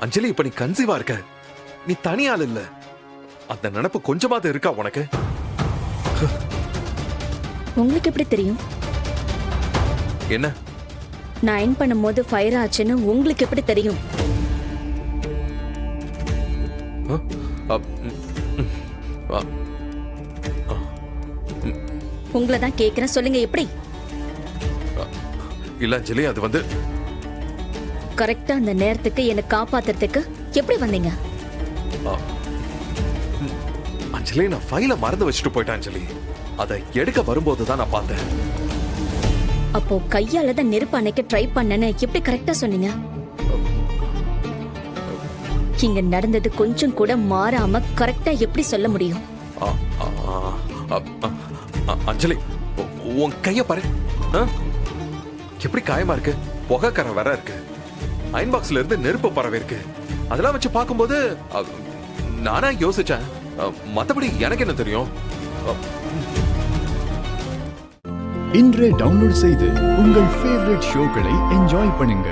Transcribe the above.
அஞ்சலி, இப்ப நீ கன்சீவா இருக்க. நீ தனியாள் இல்ல. அந்த நினைப்பு கொஞ்சமாவது இருக்கா உனக்கு? உங்களுக்கு எப்படி தெரியும்? என்ன? நான் என் பண்ணும்போது ஃபயர் ஆச்சுன்னு உங்களுக்கு எப்படி தெரியும்? உங்களை தான் கேக்குறேன், சொல்லுங்க எப்படி? இல்ல அஞ்சலி, அது வந்து கரெக்டா அந்த நேரத்துக்கு என்ன காப்பாத்துறதுக்கு எப்படி வந்தீங்க? அஞ்சலி, நான் ஃபைல மறந்து வச்சுட்டு போயிட்டேன் அஞ்சலி. அதை எடுக்க வரும்போது தான் நான் பார்த்தேன். அப்போ கையால தான் நெருப்பு அணைக்க ட்ரை பண்ணேன்னு எப்படி கரெக்டா சொன்னீங்க? இங்க நடந்தது கொஞ்சம் கூட மாறாம கரெக்டா எப்படி சொல்ல முடியும்? அஞ்சலி, உன் கைய பாரு. எப்படி காயமா இருக்கு? புகைக்கரை வேற இருக்கு. அயன் பாக்ஸ்ல இருந்து நெருப்பு பறவை இருக்கு. அதெல்லாம் வச்சு பார்க்கும்போது நானா யோசிச்சேன். மத்தபடி எனக்கு என்ன தெரியும்? இன்றே டவுன்லோட் செய்து உங்கள் ஃபேவரட் ஷோக்களை என்ஜாய் பண்ணுங்க.